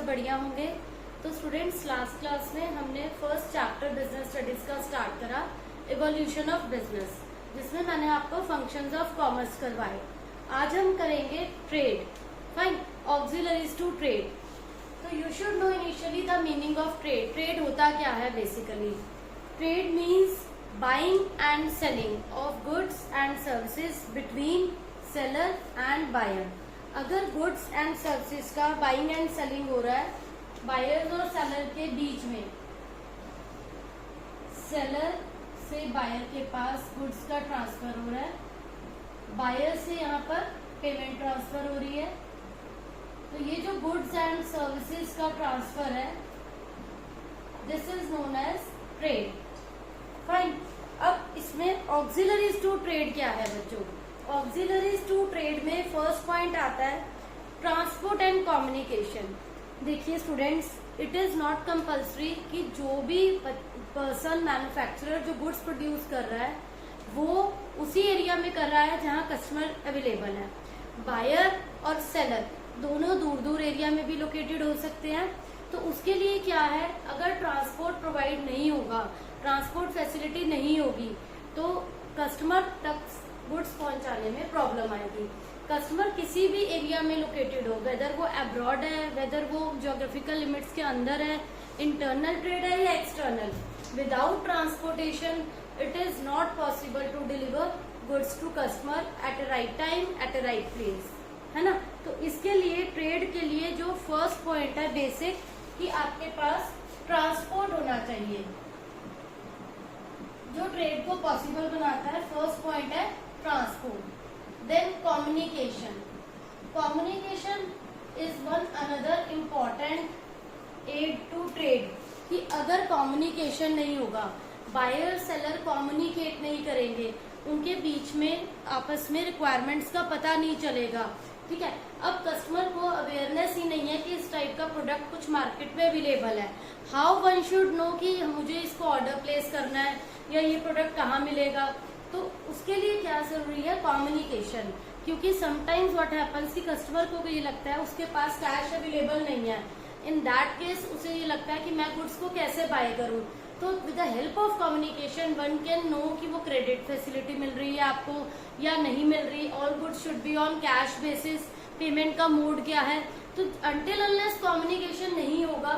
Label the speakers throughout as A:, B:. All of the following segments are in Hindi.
A: सब बढ़िया होंगे। तो स्टूडेंट्स, लास्ट क्लास में हमने फर्स्ट चैप्टर बिजनेस स्टडीज का स्टार्ट करा, इवोल्यूशन ऑफ बिजनेस, जिसमें मैंने आपको फंक्शंस ऑफ कॉमर्स करवाए। आज हम करेंगे trade. Fine, auxiliaries to trade. तो you should know initially the meaning of trade. Trade होता क्या है basically? Trade means buying and selling of goods and services between seller and buyer. अगर गुड्स एंड सर्विसेज का बाइंग एंड सेलिंग हो रहा है बायर्स और सेलर के बीच में, सेलर से बायर के पास गुड्स का ट्रांसफर हो रहा है, बायर से यहाँ पर पेमेंट ट्रांसफर हो रही है, तो ये जो गुड्स एंड सर्विसेज का ट्रांसफर है this is known as trade. Fine, अब इसमें ऑक्सिलरीज टू ट्रेड क्या है बच्चों? ऑक्सिलरीज टू ट्रेड में फर्स्ट पॉइंट आता है ट्रांसपोर्ट एंड कम्युनिकेशन। देखिए students, it is not compulsory कि जो भी पर्सन मैन्युफैक्चरर जो गुड्स प्रोड्यूस कर रहा है वो उसी एरिया में कर रहा है जहां कस्टमर अवेलेबल है। बायर और सेलर दोनों दूर दूर एरिया में भी लोकेटेड हो सकते हैं। तो उसके लिए क्या है, अगर ट्रांसपोर्ट प्रोवाइड नहीं होगा, ट्रांसपोर्ट फैसिलिटी नहीं होगी, तो कस्टमर तक गुड्स पहुंचाने में प्रॉब्लम आएगी। कस्टमर किसी भी एरिया में लोकेटेड हो, वेदर वो अब्रॉड है, वेदर वो ज्योग्राफिकल लिमिट्स के अंदर है, इंटरनल ट्रेड है या external, without transportation it is not possible to deliver goods to customer at a right time at a right place, है ना। तो इसके लिए ट्रेड के लिए जो फर्स्ट पॉइंट है बेसिक, कि आपके पास ट्रांसपोर्ट होना चाहिए। जो ट्रेड को पॉसिबल बनाता है फर्स्ट पॉइंट है transport. Then communication. Communication is one another important aid to trade. कि अगर कम्युनिकेशन नहीं होगा, बायर सेलर कम्युनिकेट नहीं करेंगे, उनके बीच में आपस में रिक्वायरमेंट्स का पता नहीं चलेगा, ठीक है। अब कस्टमर को अवेयरनेस ही नहीं है कि इस टाइप का प्रोडक्ट कुछ मार्केट में अवेलेबल है। हाउ वन शुड नो कि मुझे इसको ऑर्डर प्लेस करना है या ये प्रोडक्ट कहाँ मिलेगा। तो उसके लिए क्या जरूरी है? कम्युनिकेशन। क्योंकि समटाइम्स व्हाट हैपेंस कि कस्टमर को ये लगता है उसके पास कैश अवेलेबल नहीं है, इन दैट केस उसे ये लगता है कि मैं गुड्स को कैसे बाय करूं। तो with the help of communication one can know कि वो क्रेडिट फैसिलिटी मिल रही है आपको या नहीं मिल रही, all goods should be on cash basis, payment का मोड क्या है। तो अनटिल अनलेस कम्युनिकेशन नहीं होगा,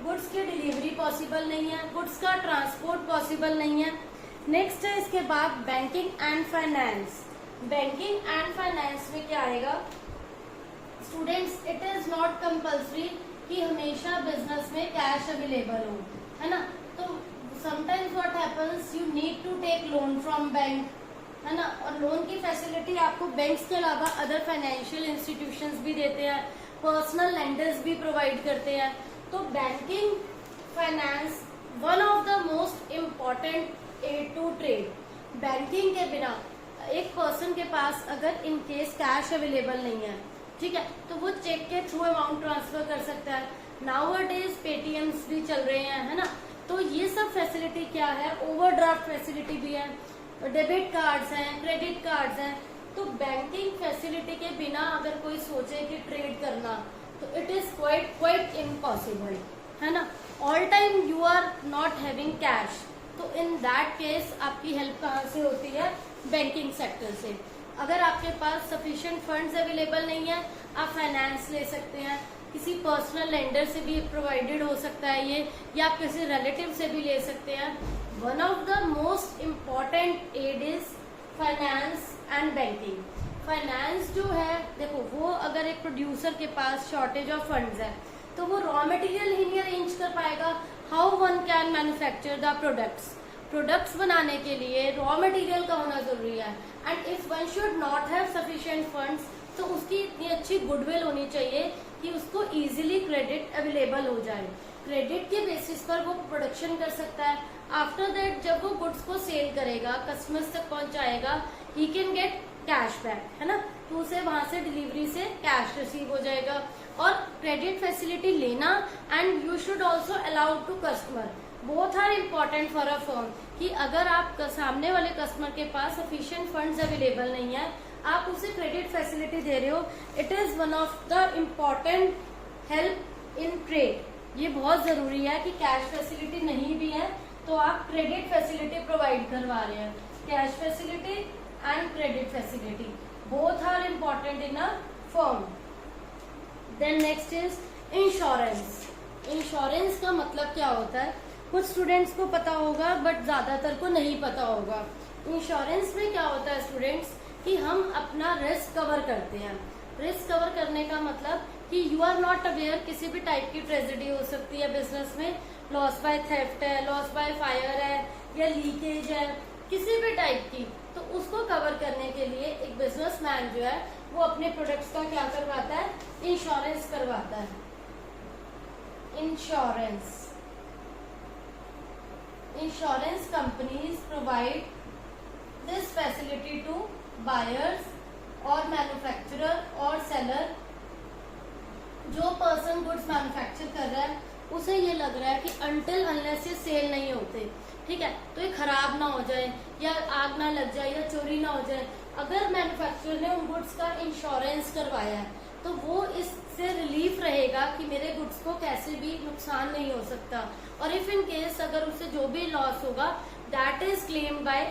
A: गुड्स की डिलीवरी पॉसिबल नहीं है, गुड्स का ट्रांसपोर्ट पॉसिबल नहीं है। नेक्स्ट है इसके बाद banking and finance. Banking and finance में क्या आएगा students? It is not compulsory कि हमेशा बिजनेस में कैश अवेलेबल हो, है ना। तो sometimes what happens, you need to take loan from bank, है ना। और लोन की फैसिलिटी आपको बैंक्स के अलावा अदर फाइनेंशियल इंस्टीट्यूशंस भी देते हैं, पर्सनल लेंडर्स भी प्रोवाइड करते हैं। तो banking finance one of the most important aid to trade. Banking के बिना एक पर्सन के पास अगर इन केस कैश अवेलेबल नहीं है, ठीक है, तो वो चेक के थ्रू अमाउंट ट्रांसफर कर सकता है। नाउअडेज पेटीएम्स भी चल रहे हैं, है ना। तो ये सब फैसिलिटी क्या है? ओवरड्राफ्ट फैसिलिटी भी है, डेबिट कार्ड्स हैं, क्रेडिट कार्ड्स हैं। तो बैंकिंग फैसिलिटी के बिना अगर कोई सोचे कि ट्रेड करना, तो इट इज क्वाइट इम्पॉसिबल, है ना। All time you are not having cash, तो इन दैट केस आपकी हेल्प कहाँ से होती है? बैंकिंग सेक्टर से। अगर आपके पास सफिशिएंट फंड्स अवेलेबल नहीं है, आप फाइनेंस ले सकते हैं, किसी पर्सनल लेंडर से भी प्रोवाइडेड हो सकता है ये, या आप किसी रिलेटिव से भी ले सकते हैं। One of the most important aid is finance and banking. Finance जो है, देखो, वो अगर एक प्रोड्यूसर के पास शॉर्टेज ऑफ फंड्स है तो वो रॉ मटेरियल ही नहीं अरेंज कर पाएगा। How one can manufacture the products बनाने के लिए रॉ मटेरियल का होना जरूरी है। And if one should not have sufficient funds, तो उसकी इतनी अच्छी गुडविल होनी चाहिए कि उसको इजीली क्रेडिट अवेलेबल हो जाए। क्रेडिट के बेसिस पर वो प्रोडक्शन कर सकता है। आफ्टर दैट जब वो गुड्स को सेल करेगा, कस्टमर्स तक पहुंचाएगा, he can get cash back, है ना। तो उसे वहां से डिलीवरी से कैश रिसीव हो जाएगा। और क्रेडिट फैसिलिटी लेना and you should also allow to customer, both are important for a firm. कि अगर आप सामने वाले कस्टमर के पास सफिशिएंट फंड्स अवेलेबल नहीं है, आप उसे क्रेडिट फैसिलिटी दे रहे हो, it is one of the important help in trade, ये बहुत जरूरी है कि कैश फैसिलिटी नहीं भी है तो आप क्रेडिट फैसिलिटी प्रोवाइड करवा रहे हैं। Cash facility and credit facility both are important in a firm. Then next is insurance. Insurance का मतलब क्या होता है, कुछ स्टूडेंट्स को पता होगा बट ज्यादातर को नहीं पता होगा। इंश्योरेंस में क्या होता है स्टूडेंट्स, कि हम अपना रिस्क कवर करते हैं। रिस्क कवर करने का मतलब कि यू आर नॉट अवेयर, किसी भी टाइप की ट्रेजेडी हो सकती है बिजनेस में, लॉस बाय थेफ्ट है, लॉस बाय फायर है या लीकेज है, किसी भी टाइप की, तो उसको कवर करने के लिए एक बिजनेसमैन जो है वो अपने प्रोडक्ट्स का क्या करवाता है, इंश्योरेंस करवाता है। Insurance companies provide this facility to buyers और मैन्युफैक्चरर और सेलर। जो पर्सन गुड्स मैन्युफैक्चर कर रहा है उसे ये लग रहा है कि अनटिल अनलेस ये सेल नहीं होते, ठीक है, तो ये खराब ना हो जाए या आग ना लग जाए या चोरी ना हो जाए। अगर मैन्युफैक्चरर ने उन गुड्स का इंश्योरेंस करवाया है तो वो इससे रिलीफ रहेगा कि मेरे गुड्स को कैसे भी नुकसान नहीं हो सकता, और इफ इन केस अगर उसे जो भी लॉस होगा that is claim by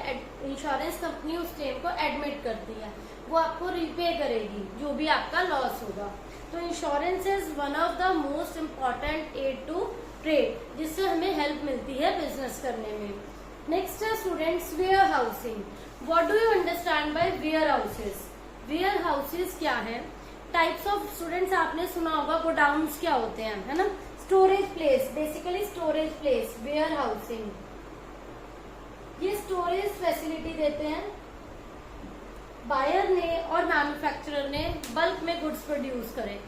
A: insurance company, उस क्लेम को एडमिट करती है, वो आपको रिपे करेगी जो भी आपका लॉस होगा। तो insurance is one of the most important aid to trade, जिससे हमें हेल्प मिलती है बिजनेस करने में। नेक्स्ट है students warehousing. What do you understand by warehouses? Warehouses क्या है? टाइप्स ऑफ स्टूडेंट्स आपने सुना होगा गोडाउन्स क्या होते हैं, है ना, storage place, basically storage place, warehousing. ये स्टोरेज फैसिलिटी देते हैं बायर ने और मैन्युफैक्चरर ने बल्क में गुड्स प्रोड्यूस करें।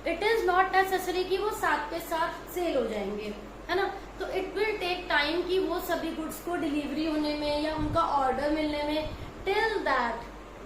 A: इट इज नॉट नेसेसरी कि वो साथ के साथ सेल हो जाएंगे, है ना, तो इट विल टेक टाइम कि वो सभी गुड्स को डिलीवरी होने में या उनका ऑर्डर मिलने में। टिल दैट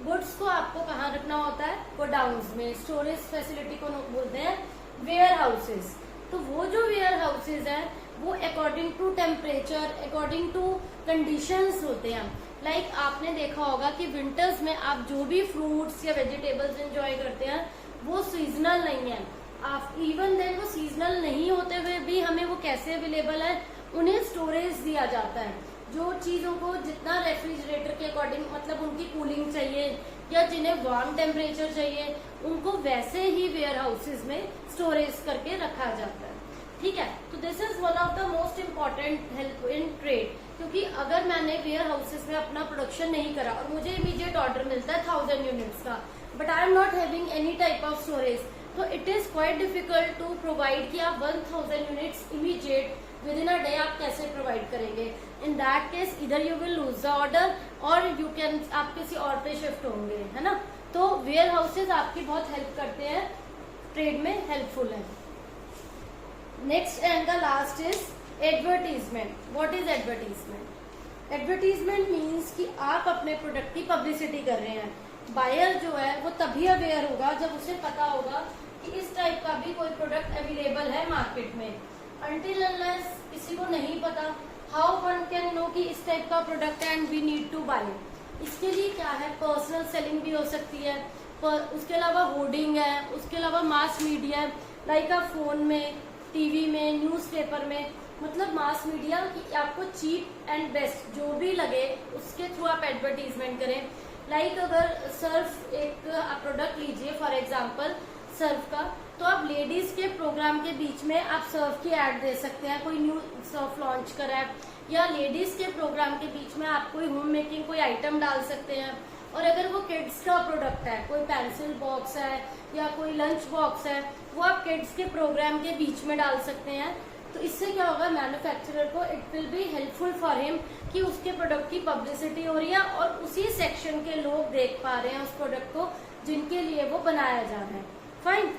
A: गुड्स को आपको कहाँ रखना होता है, गोडाउन्स में। स्टोरेज फैसिलिटी को बोलते हैं वेयर हाउसेज। तो वो जो वेयर हाउसेज हैं वो according to temperature, according to conditions होते हैं। लाइक आपने देखा होगा कि विंटर्स में आप जो भी फ्रूट्स या वेजिटेबल्स एंजॉय करते हैं वो सीजनल नहीं है। आप इवन देन वो सीजनल नहीं होते हुए भी हमें वो कैसे अवेलेबल है, उन्हें स्टोरेज दिया जाता है। जो चीजों को जितना रेफ्रिजरेटर के अकॉर्डिंग मतलब उनकी कूलिंग चाहिए या जिन्हें वार्म टेम्परेचर चाहिए, उनको वैसे ही वेयर हाउसेज में स्टोरेज करके रखा जाता है, ठीक है। तो this is one of the most important help in trade, क्योंकि अगर मैंने वेयर हाउसेज में अपना प्रोडक्शन नहीं करा और मुझे इमीडिएट ऑर्डर मिलता है 1000 यूनिट्स का, but I am not having any type of storage, तो it is quite difficult to provide कि आप 1000 units immediate within a day आप कैसे प्रोवाइड करेंगे। इन दैट केस इधर you will lose the order और यू कैन, आप किसी और पे शिफ्ट होंगे, है ना। तो वेयर हाउसेज आपकी बहुत हेल्प करते हैं, ट्रेड में हेल्पफुल है। Next and the last is advertisement. What is advertisement? Advertisement means कि आप अपने प्रोडक्ट की पब्लिसिटी कर रहे हैं। बायर जो है वो तभी अवेयर होगा जब उसे पता होगा कि इस टाइप का भी कोई प्रोडक्ट अवेलेबल है मार्केट में। अनटिल अनलेस किसी को नहीं पता, हाउ वन कैन नो कि इस टाइप का प्रोडक्ट है and we need to buy. इसके लिए क्या है, पर्सनल सेलिंग भी हो सकती है, उसके अलावा होर्डिंग है, उसके अलावा मास मीडिया लाइक आप फोन में, टीवी में, न्यूज़पेपर में, मतलब मास मीडिया की आपको चीप एंड बेस्ट जो भी लगे उसके थ्रू आप एडवर्टीजमेंट करें। लाइक अगर सर्फ एक आप प्रोडक्ट लीजिए फॉर एग्जांपल सर्फ का, तो आप लेडीज के प्रोग्राम के बीच में आप सर्फ की एड दे सकते हैं, कोई न्यू सर्फ लॉन्च करा है, या लेडीज के प्रोग्राम के बीच में आप कोई होम मेकिंग कोई आइटम डाल सकते हैं। और अगर वो किड्स का प्रोडक्ट है, कोई पेंसिल बॉक्स है या कोई लंच बॉक्स है, वो आप किड्स के प्रोग्राम के बीच में डाल सकते हैं। तो इससे क्या होगा, मैन्युफैक्चरर को it will be helpful for him कि उसके प्रोडक्ट की पब्लिसिटी हो रही है और उसी सेक्शन के लोग देख पा रहे हैं उस प्रोडक्ट को जिनके लिए वो बनाया जा रहा है। Fine.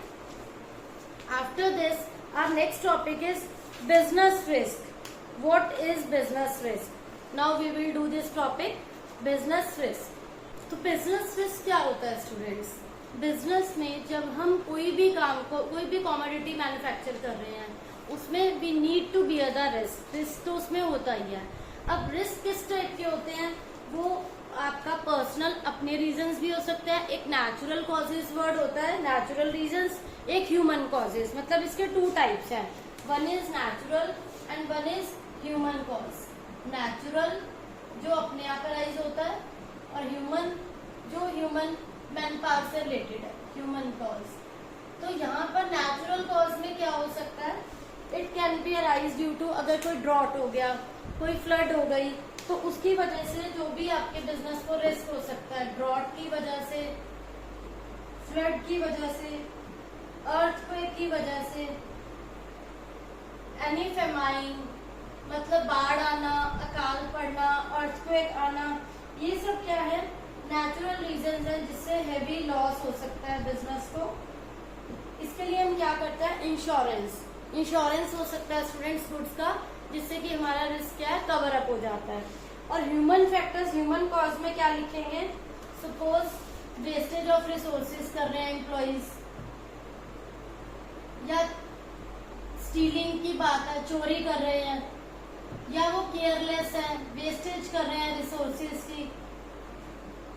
A: After this our next topic is business risk. What is business risk? Now we will do this topic business risk. तो बिजनेस रिस्क क्या होता है स्टूडेंट्स? बिजनेस में जब हम कोई भी काम को, कोई भी कमोडिटी मैन्युफैक्चर कर रहे हैं, उसमें we need to bear the risk. Risk तो उसमें होता ही है। अब रिस्क किस टाइप के होते हैं? वो आपका पर्सनल अपने रीजंस भी हो सकते हैं, एक नेचुरल कॉजेज वर्ड होता है, नेचुरल रीजंस, एक ह्यूमन कॉजेज, मतलब इसके 2 टाइप्स हैं, one is natural and one is human cause. Natural जो अपने आप अराइज होता है, और ह्यूमन जो ह्यूमन मैन पावर से रिलेटेड है, ह्यूमन कॉज। तो यहाँ पर नेचुरल कॉज में क्या हो सकता है, it can be arise due to, अगर कोई ड्रॉट हो गया, कोई फ्लड हो गई, तो उसकी वजह से जो भी आपके बिजनेस को रिस्क हो सकता है, ड्रॉट की वजह से, फ्लड की वजह से, अर्थक्वेक की वजह से, एनी फेमाइन मतलब बाढ़ आना, अकाल पड़ना, अर्थक्वेक आना, ये सब क्या है, नेचुरल रीजंस हैं जिससे हैवी लॉस हो सकता है बिजनेस को। इसके लिए हम क्या करते हैं, इंश्योरेंस। इंश्योरेंस हो सकता है स्टूडेंट्स गुड्स का, जिससे कि हमारा रिस्क क्या है, कवर अप हो जाता है। और ह्यूमन फैक्टर्स, ह्यूमन कॉज में क्या लिखेंगे, सपोज वेस्टेज ऑफ रिसोर्सेज कर रहे हैं एम्प्लॉइज, या स्टीलिंग की बात है, चोरी कर रहे हैं, या वो केयरलेस है, वेस्टेज कर रहे हैं रिसोर्सेज की,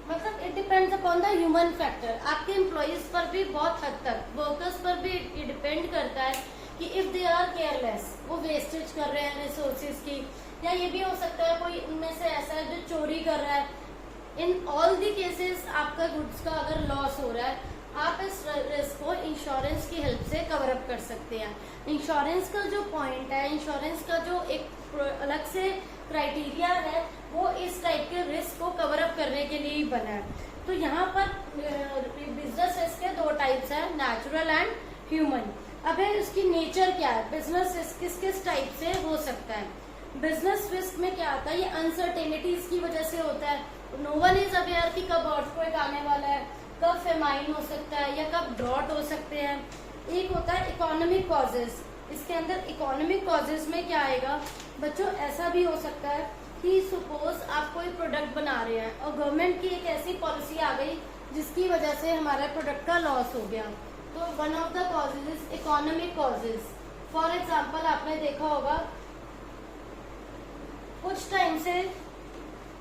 A: मतलब it depends upon the human factor. आपके एम्प्लॉइज पर भी बहुत हद तक, वर्कर्स पर भी ये डिपेंड करता है कि इफ दे आर केयरलेस, वो वेस्टेज कर रहे हैं रिसोर्सेज की, या ये भी हो सकता है कोई उनमें से ऐसा है जो चोरी कर रहा है। इन ऑल दी केसेस आपका गुड्स का अगर लॉस हो रहा है, आप इस रिस्क को इंश्योरेंस की हेल्प से कवर अप कर सकते हैं। इंश्योरेंस का जो पॉइंट है, इंश्योरेंस का जो एक अलग से क्राइटेरिया है, वो इस टाइप के रिस्क को कवर अप करने के लिए ही बना है। तो यहाँ पर बिजनेस रिस्क के 2 टाइप्स हैं, नेचुरल एंड ह्यूमन। अब है इसकी नेचर क्या है, बिजनेस रिस्क किस किस टाइप से हो सकता है। बिजनेस रिस्क में क्या आता है, ये अनसर्टेनिटीज की वजह से होता है। नो वन इज अवेयर कि कब अर्थक्वेक आने वाला है, कब फेमाइन हो सकता है, या कब ड्रॉट हो सकते हैं। एक होता है इकोनॉमिक कॉजेज। इसके अंदर इकोनॉमिक कॉजेज में क्या आएगा बच्चों, ऐसा भी हो सकता है कि सपोज आप कोई प्रोडक्ट बना रहे हैं और गवर्नमेंट की एक ऐसी पॉलिसी आ गई जिसकी वजह से हमारे प्रोडक्ट का लॉस हो गया, तो one of the causes is economic causes. For example आपने देखा होगा कुछ टाइम से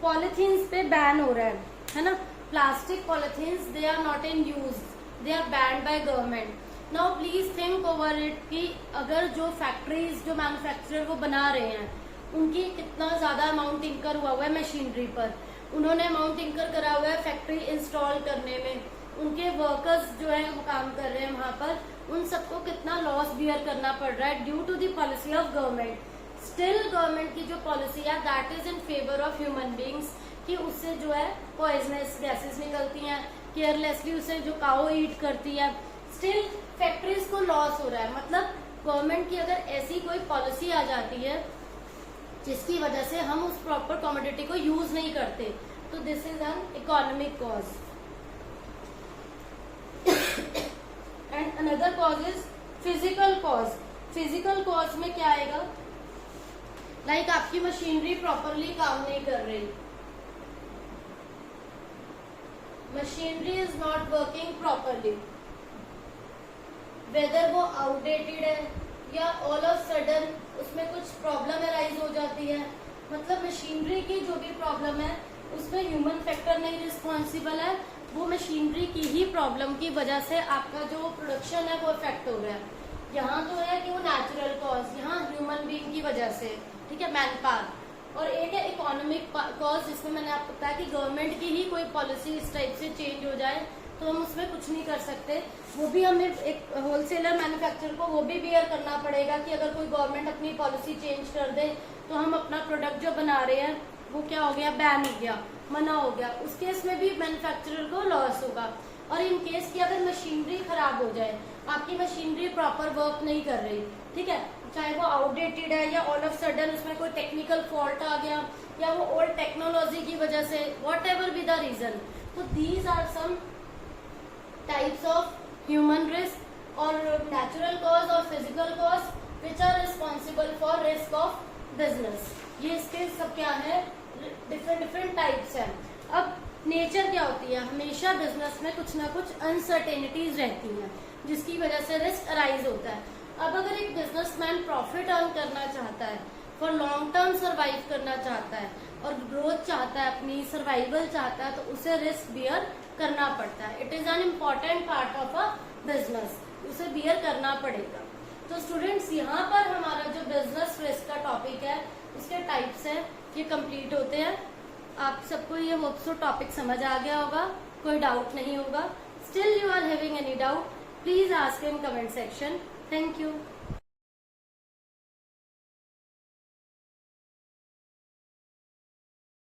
A: पॉलिथीन्स पे बैन हो रहा है ना, plastic polythenes, they are not in use, they are banned by government. Now please think over it कि अगर जो फैक्ट्रीज, जो मैन्युफैक्चरर वो बना रहे हैं, उनकी कितना ज्यादा अमाउंट इंकर हुआ है मशीनरी पर, उन्होंने अमाउंट इंकर करा हुआ है फैक्ट्री इंस्टॉल करने में, उनके वर्कर्स जो है वो काम कर रहे हैं वहां पर, उन सबको कितना लॉस बियर करना पड़ रहा है due to the policy of government. Still government की जो पॉलिसी है that is in favour of human beings, कि उससे जो है पॉइजनस गैसेस निकलती हैं, केयरलेसली उसे जो काउ ईट करती है, स्टिल फैक्ट्रीज को लॉस हो रहा है। मतलब गवर्नमेंट की अगर ऐसी कोई पॉलिसी आ जाती है जिसकी वजह से हम उस प्रॉपर कमोडिटी को यूज नहीं करते, तो this is an economic cause. And another cause is physical cause. Physical cause में क्या आएगा, लाइक आपकी मशीनरी प्रॉपरली काम नहीं कर रही, machinery is not working properly, whether वो आउटडेटेड है या ऑल ऑफ सडन उसमें कुछ प्रॉब्लम अराइज हो जाती है। मतलब मशीनरी की जो भी प्रॉब्लम है उसमें ह्यूमन फैक्टर नहीं रिस्पॉन्सिबल है, वो मशीनरी की ही प्रॉब्लम की वजह से आपका जो प्रोडक्शन है वो इफेक्ट हो रहा है। यहाँ तो है कि वो नेचुरल कॉज, यहाँ ह्यूमन बीइंग की वजह से, ठीक है, मैन पावर। और एक है इकोनॉमिक कॉज, जिसमें मैंने आपको बताया कि गवर्नमेंट की ही कोई पॉलिसी इस टाइप से चेंज हो जाए तो हम उसमें कुछ नहीं कर सकते, वो भी हमें एक होलसेलर मैन्युफैक्चरर को वो भी बियर करना पड़ेगा कि अगर कोई गवर्नमेंट अपनी पॉलिसी चेंज कर दे तो हम अपना प्रोडक्ट जो बना रहे हैं वो क्या हो गया, बैन हो गया, मना हो गया, उस केस में भी मैन्युफैक्चरर को लॉस होगा। और इन केस की अगर मशीनरी खराब हो जाए, आपकी मशीनरी प्रॉपर वर्क नहीं कर रही, ठीक है, चाहे वो आउटडेटेड है या ऑल ऑफ सडन उसमें कोई टेक्निकल फॉल्ट आ गया या वो ओल्ड टेक्नोलॉजी की वजह से, whatever be the reason, तो these are some types of human risk और नेचुरल कॉज और physical cause which are responsible for risk of business. ये इसके सब क्या है, डिफरेंट टाइप्स हैं। अब नेचर क्या होती है, हमेशा बिजनेस में कुछ ना कुछ अनसर्टेनिटीज रहती हैं जिसकी वजह से रिस्क अराइज होता है। अब अगर एक बिजनेसमैन प्रॉफिट अर्न करना चाहता है, फॉर लॉन्ग टर्म सर्वाइव करना चाहता है और ग्रोथ चाहता है, अपनी सर्वाइवल चाहता है, तो उसे रिस्क बियर करना पड़ता है. It is an important part of a business, उसे बियर करना पड़ेगा. तो स्टूडेंट्स, यहाँ पर हमारा जो बिजनेस रिस्क का टॉपिक है उसके टाइप्स है ये कंप्लीट होते हैं. आप सबको ये होप सो टॉपिक समझ आ गया होगा, कोई डाउट नहीं होगा. Still you are having any doubt, please ask in comment section. Thank you.